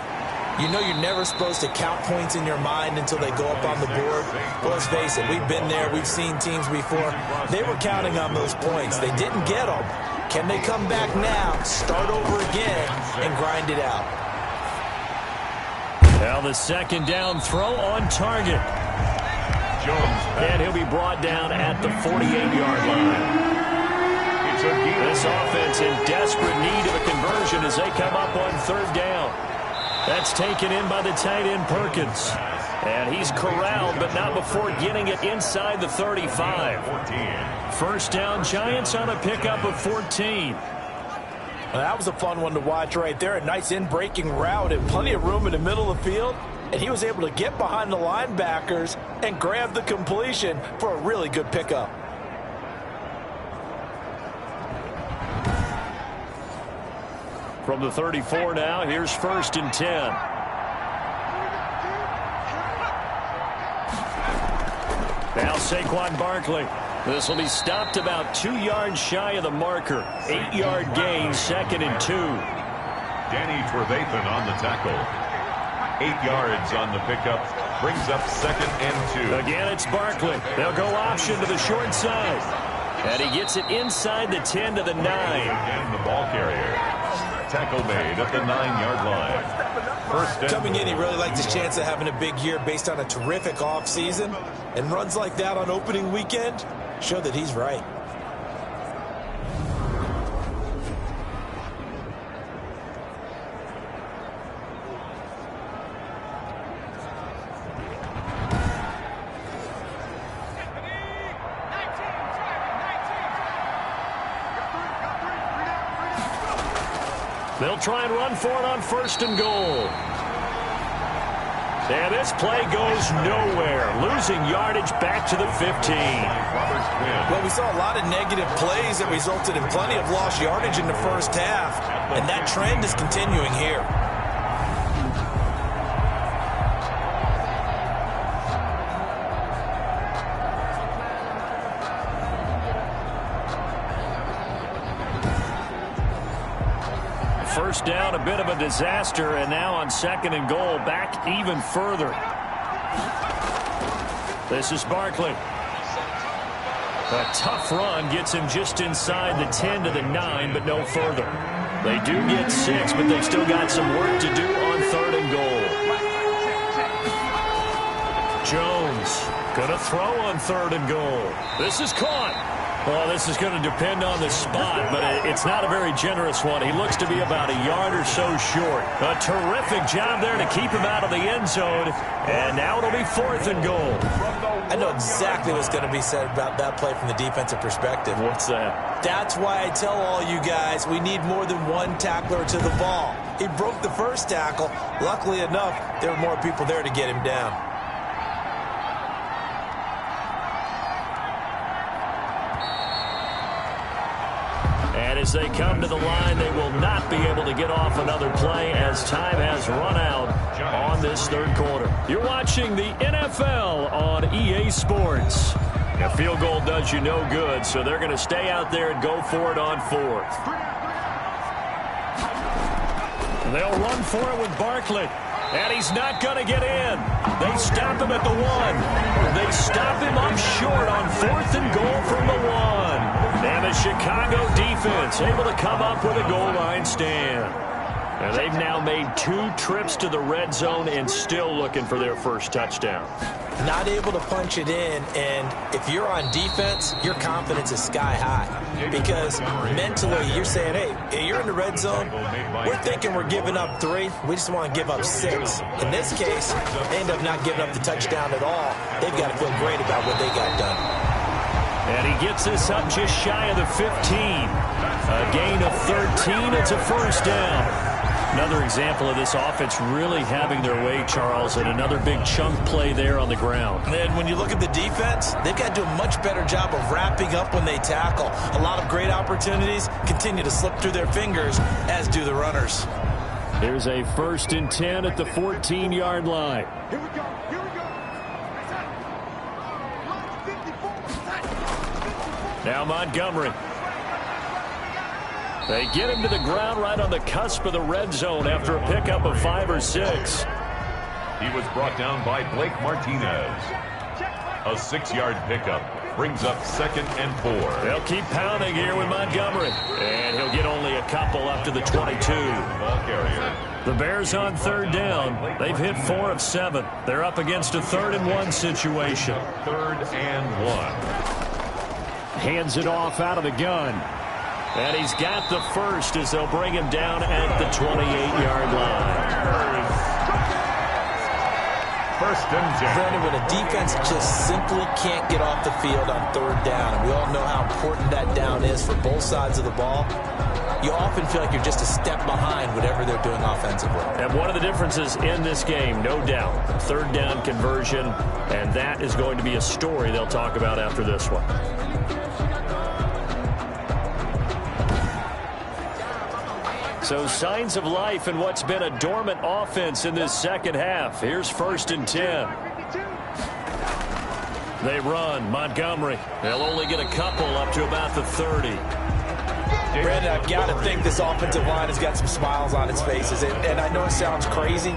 you know you're never supposed to count points in your mind until they go up on the board. Well, let's face it, we've been there. We've seen teams before. They were counting on those points. They didn't get them. Can they come back now, start over again, and grind it out? Now the 2nd down throw on target. Jones. And he'll be brought down at the 48-yard line. This offense in desperate need of a conversion as they come up on 3rd down. That's taken in by the tight end Perkins. And he's corralled, but not before getting it inside the 35. 1st down, Giants on a pickup of 14. Well, that was a fun one to watch right there. A nice in-breaking route and plenty of room in the middle of the field. And he was able to get behind the linebackers and grab the completion for a really good pickup. From the 34 now, here's 1st and 10. Now Saquon Barkley. This will be stopped about 2 yards shy of the marker. 8-yard gain, 2nd and 2. Danny Trevathan on the tackle. 8 yards on the pickup. Brings up 2nd and 2. Again, it's Barkley. They'll go option to the short side. And he gets it inside the 10 to the 9. And the ball carrier. Tackle made at the 9-yard line. 1st and Coming in, he really liked his chance of having a big year based on a terrific offseason. And runs like that on opening weekend show that he's right. They'll try and run for it on 1st and goal. And this play goes nowhere. Losing yardage back to the 15. Well, we saw a lot of negative plays that resulted in plenty of lost yardage in the 1st half. And that trend is continuing here. First down, a bit of a disaster, and now on 2nd and goal, back even further. This is Barkley. A tough run gets him just inside the 10 to the 9, but no further. They do get 6, but they've still got some work to do on 3rd and goal. Jones gonna throw on 3rd and goal. This is caught. Well, this is going to depend on the spot, but it's not a very generous one. He looks to be about a yard or so short. A terrific job there to keep him out of the end zone. And now it'll be 4th and goal. I know exactly what's going to be said about that play from the defensive perspective. What's that? That's why I tell all you guys we need more than one tackler to the ball. He broke the first tackle. Luckily enough, there were more people there to get him down. And as they come to the line, they will not be able to get off another play as time has run out on this 3rd quarter. You're watching the NFL on EA Sports. A field goal does you no good, so they're going to stay out there and go for it on fourth. They'll run for it with Barkley. And he's not going to get in. They stop him at the 1. They stop him up short on 4th and goal from the 1. And the Chicago defense able to come up with a goal line stand. And they've now made 2 trips to the red zone and still looking for their first touchdown. Not able to punch it in, and if you're on defense, your confidence is sky high. Because mentally, you're saying, hey, you're in the red zone. We're thinking we're giving up 3. We just want to give up 6. In this case, they end up not giving up the touchdown at all. They've got to feel great about what they got done. And he gets this up just shy of the 15. A gain of 13. It's a first down. Another example of this offense really having their way, Charles, and another big chunk play there on the ground. And when you look at the defense, they've got to do a much better job of wrapping up when they tackle. A lot of great opportunities continue to slip through their fingers, as do the runners. Here's a 1st and 10 at the 14-yard line. Here we go. Here we go. Now Montgomery. They get him to the ground right on the cusp of the red zone after a pickup of 5 or 6. He was brought down by Blake Martinez. A 6-yard pickup brings up 2nd and 4. They'll keep pounding here with Montgomery. And he'll get only a couple up to the 22. Ball carrier. The Bears on 3rd down. They've hit 4 of 7. They're up against a 3rd and 1 situation. 3rd and 1. Hands it off out of the gun. And he's got the first as they'll bring him down at the 28-yard line. 1st and 10. Brandon, when a defense just simply can't get off the field on 3rd down, and we all know how important that down is for both sides of the ball, you often feel like you're just a step behind whatever they're doing offensively. And one of the differences in this game, no doubt, 3rd down conversion, and that is going to be a story they'll talk about after this one. So signs of life in what's been a dormant offense in this second half. Here's 1st and 10. They run. Montgomery. They'll only get a couple up to about the 30. Brandon, I've got to think this offensive line has got some smiles on its faces. And I know it sounds crazy,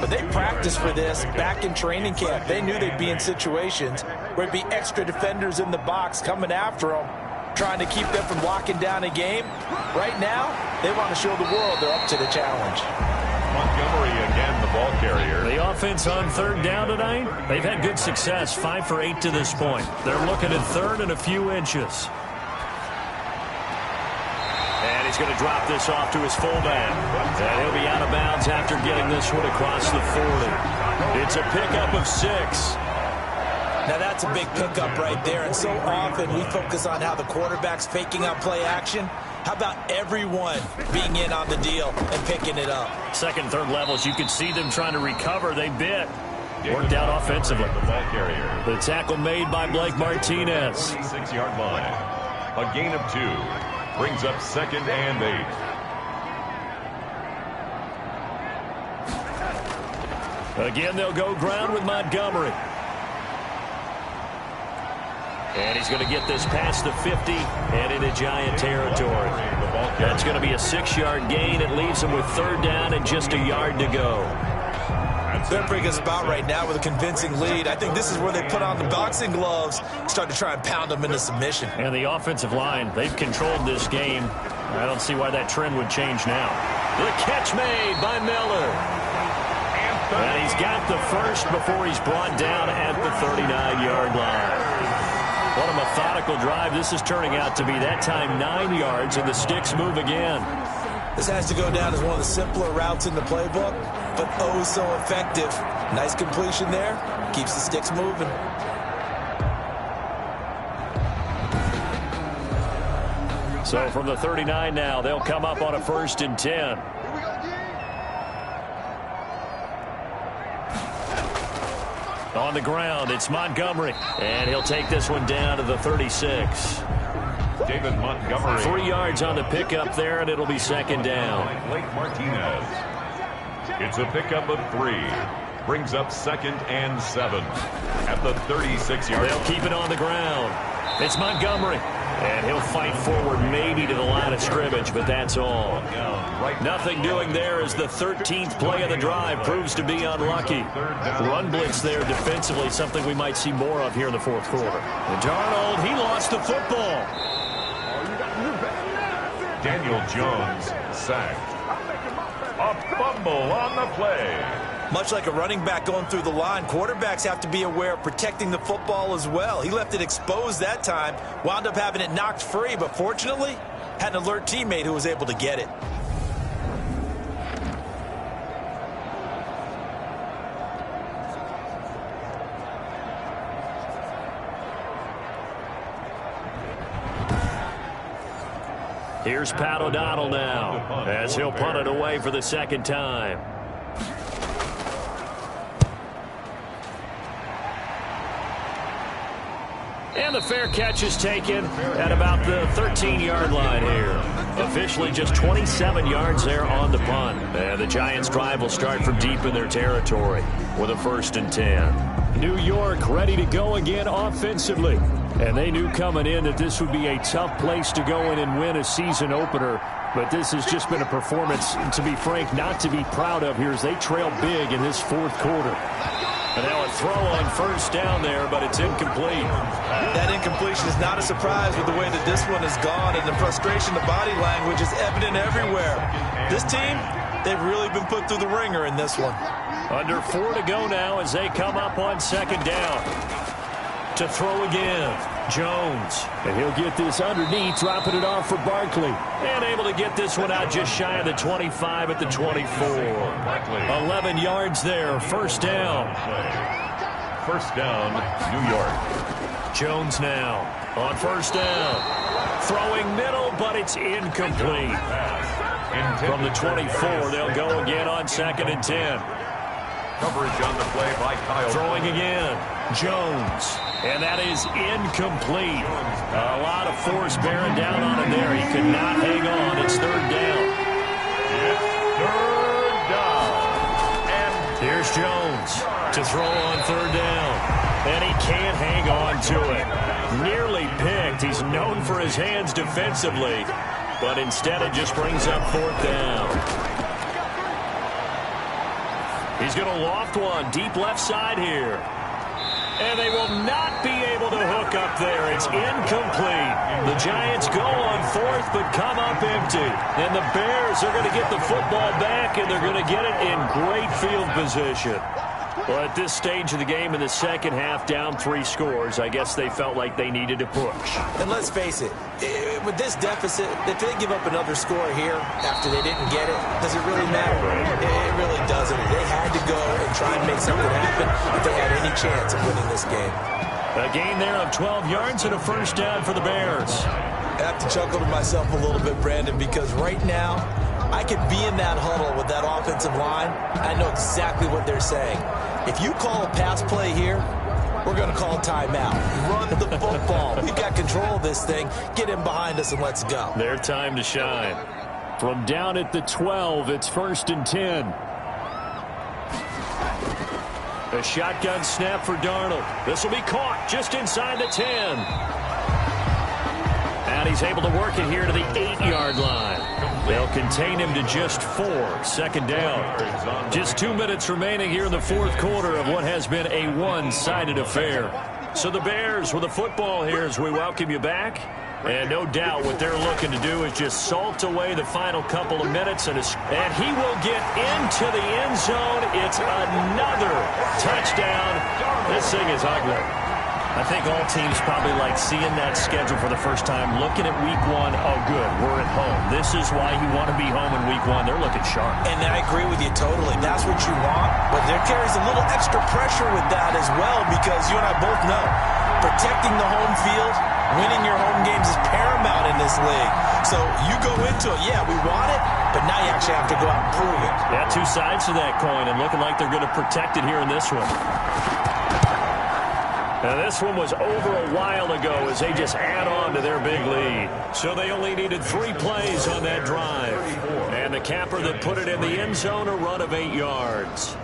but they practiced for this back in training camp. They knew they'd be in situations where there'd be extra defenders in the box coming after them, trying to keep them from locking down a game. Right now, they want to show the world they're up to the challenge. Montgomery again, the ball carrier. The offense on 3rd down tonight, they've had good success, 5 for 8 to this point. They're looking at 3rd and a few inches. And he's going to drop this off to his fullback. And he'll be out of bounds after getting this one across the 40. It's a pickup of 6. Now that's a big pickup right there, and so often we focus on how the quarterback's faking out play action. How about everyone being in on the deal and picking it up? 2nd, 3rd levels, you could see them trying to recover. They bit. Worked out offensively. The ball carrier. The tackle made by Blake Martinez. 6-yard line. A gain of 2 brings up 2nd and 8. Again, they'll go ground with Montgomery. And he's going to get this past the 50 and into Giant territory. That's going to be a 6-yard gain. It leaves him with 3rd down and just a yard to go. They're bringing us about right now with a convincing lead. I think this is where they put on the boxing gloves, start to try and pound them into submission. And the offensive line, they've controlled this game. I don't see why that trend would change now. The catch made by Miller. And he's got the first before he's brought down at the 39-yard line. What a methodical drive this is turning out to be. That time 9 yards, and the sticks move again. This has to go down as one of the simpler routes in the playbook, but oh so effective. Nice completion there. Keeps the sticks moving. So from the 39 now, they'll come up on a 1st and 10. On the ground, it's Montgomery. And he'll take this one down to the 36. David Montgomery. 3 yards on the pickup there, and it'll be 2nd down. Blake Martinez. It's a pickup of 3. brings up 2nd and 7 at the 36-yard line. They'll keep it on the ground. It's Montgomery. And he'll fight forward maybe to the line of scrimmage, but that's all. Nothing doing there as the 13th play of the drive proves to be unlucky. Run blitz there defensively, something we might see more of here in the fourth quarter. And Darnold, he lost the football. Daniel Jones sacked. A fumble on the play. Much like a running back going through the line, quarterbacks have to be aware of protecting the football as well. He left it exposed that time, wound up having it knocked free, but fortunately, had an alert teammate who was able to get it. Here's Pat O'Donnell now, as he'll punt it away for the second time. And the fair catch is taken at about the 13-yard line here. Officially just 27 yards there on the punt. And the Giants' drive will start from deep in their territory with a 1st and 10. New York ready to go again offensively. And they knew coming in that this would be a tough place to go in and win a season opener. But this has just been a performance, to be frank, not to be proud of here as they trail big in this fourth quarter. And now a throw on 1st down there, but it's incomplete. That incompletion is not a surprise with the way that this one has gone, and the frustration, the body language is evident everywhere. This team, they've really been put through the ringer in this one. Under 4 to go now as they come up on 2nd down. To throw again, Jones. And he'll get this underneath, dropping it off for Barkley. And able to get this one out just shy of the 25 at the 24. 11 yards there, 1st down. 1st down, New York. Jones now on 1st down. Throwing middle, but it's incomplete. From the 24, they'll go again on 2nd and 10. Coverage on the play by Kyle. Throwing again, Jones. And that is incomplete. A lot of force bearing down on him there. He could not hang on. It's 3rd down. It's 3rd down. And here's Jones to throw on 3rd down. And he can't hang on to it. Nearly picked. He's known for his hands defensively. But instead it just brings up 4th down. He's going to loft one deep left side here. And they will not be able to hook up there. It's incomplete. The Giants go on 4th but come up empty. And the Bears are going to get the football back, and they're going to get it in great field position. Well, at this stage of the game in the second half, down 3 scores, I guess they felt like they needed to push. And let's face it, with this deficit, if they give up another score here after they didn't get it, does it really matter? It really doesn't. They had to go and try and make something happen if they had any chance of winning this game. A gain there of 12 yards and a 1st down for the Bears. I have to chuckle to myself a little bit, Brandon, because right now, I could be in that huddle with that offensive line. I know exactly what they're saying. If you call a pass play here, we're going to call a timeout. Run the football. We've got control of this thing. Get in behind us and let's go. Their time to shine. From down at the 12, it's 1st and 10. A shotgun snap for Darnold. This will be caught just inside the 10. And he's able to work it here to the 8-yard line. They'll contain him to just 4. 2nd down. Just 2 minutes remaining here in the fourth quarter of what has been a one-sided affair. So the Bears with the football here as we welcome you back. And no doubt what they're looking to do is just salt away the final couple of minutes. And he will get into the end zone. It's another touchdown. This thing is ugly. I think all teams probably like seeing that schedule for the first time, looking at week 1. Oh, good, we're at home. This is why you want to be home in week 1. They're looking sharp. And I agree with you totally. That's what you want. But there carries a little extra pressure with that as well, because you and I both know protecting the home field, winning your home games is paramount in this league. So you go into it, yeah, we want it, but now you actually have to go out and prove it. Yeah, 2 sides to that coin, and looking like they're going to protect it here in this one. Now, this one was over a while ago as they just add on to their big lead. So they only needed 3 plays on that drive. And the capper that put it in the end zone, a run of 8 yards.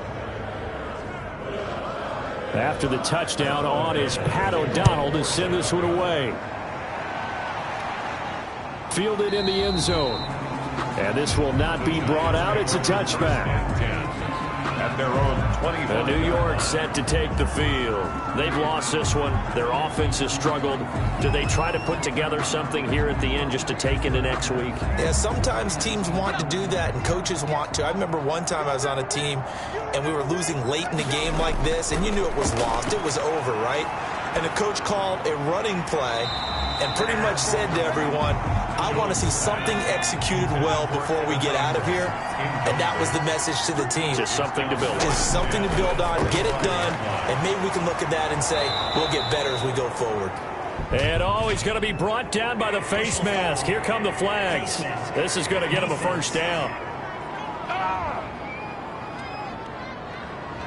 After the touchdown on is Pat O'Donnell to send this one away. Fielded in the end zone. And this will not be brought out. It's a touchback. At their own 20. New York set to take the field. They've lost this one. Their offense has struggled. Do they try to put together something here at the end just to take into next week? Yeah, sometimes teams want to do that and coaches want to. I remember one time I was on a team and we were losing late in the game like this, and you knew it was lost. It was over, right? And the coach called a running play and pretty much said to everyone, I want to see something executed well before we get out of here. And that was the message to the team. Just something to build on. Just something to build on, get it done, and maybe we can look at that and say, we'll get better as we go forward. And he's going to be brought down by the face mask. Here come the flags. This is going to get him a first down.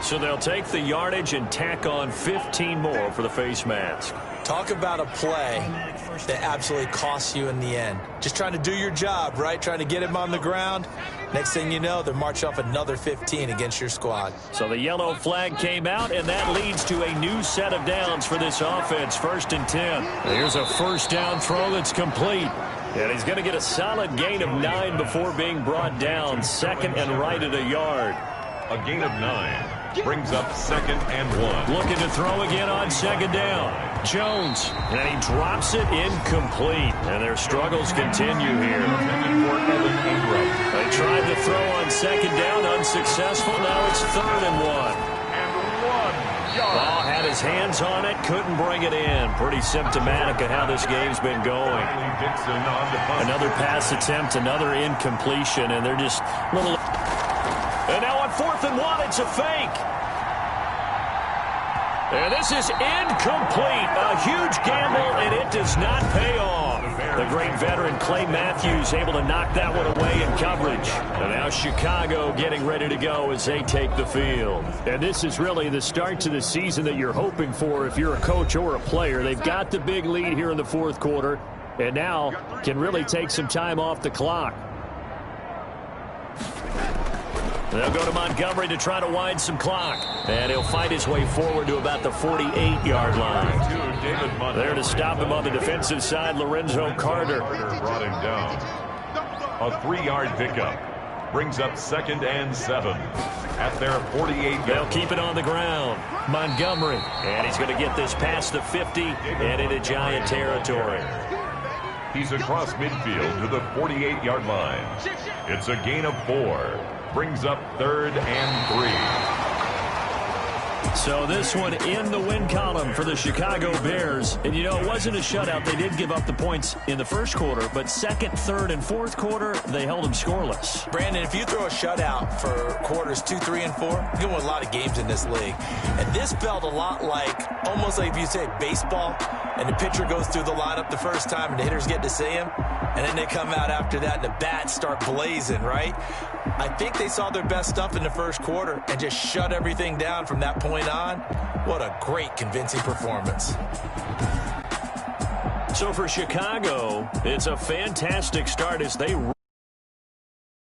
So they'll take the yardage and tack on 15 more for the face mask. Talk about a play that absolutely costs you in the end. Just trying to do your job, right? Trying to get him on the ground. Next thing you know, they're marching off another 15 against your squad. So the yellow flag came out, and that leads to a new set of downs for this offense. 1st and 10. Here's a first down throw that's complete. And he's going to get a solid gain of 9 before being brought down. 2nd and right at a yard. A gain of 9. Brings up 2nd and 1. Looking to throw again on 2nd down. Jones, and he drops it incomplete. And their struggles continue here. They tried to throw on 2nd down, unsuccessful. Now it's 3rd and 1. Ball had his hands on it, couldn't bring it in. Pretty symptomatic of how this game's been going. Another pass attempt, another incompletion, and they're just little. And now on 4th and 1, it's a fake. And this is incomplete. A huge gamble, and it does not pay off. The great veteran Clay Matthews able to knock that one away in coverage. And now Chicago getting ready to go as they take the field. And this is really the start to the season that you're hoping for if you're a coach or a player. They've got the big lead here in the 4th quarter, and now can really take some time off the clock. They'll go to Montgomery to try to wind some clock. And he'll fight his way forward to about the 48-yard line. There to stop him on the defensive side, Lorenzo Carter. Brought him down. A 3-yard pickup. Brings up 2nd and 7. At their 48-yard. They'll keep it on the ground. Montgomery. And he's going to get this past the 50 and into Giant territory. He's across midfield to the 48-yard line. It's a gain of 4. Brings up 3rd and 3. So this one in the win column for the Chicago Bears. And, you know, it wasn't a shutout. They did give up the points in the 1st quarter, but 2nd, 3rd, and 4th quarter, they held them scoreless. Brandon, if you throw a shutout for quarters 2, 3, and 4, you're going to win a lot of games in this league. And this felt a lot like, almost like if you say baseball, and the pitcher goes through the lineup the first time, and the hitters get to see him, and then they come out after that, and the bats start blazing, right? I think they saw their best stuff in the 1st quarter and just shut everything down from that point on. What a great, convincing performance. So for Chicago, it's a fantastic start as they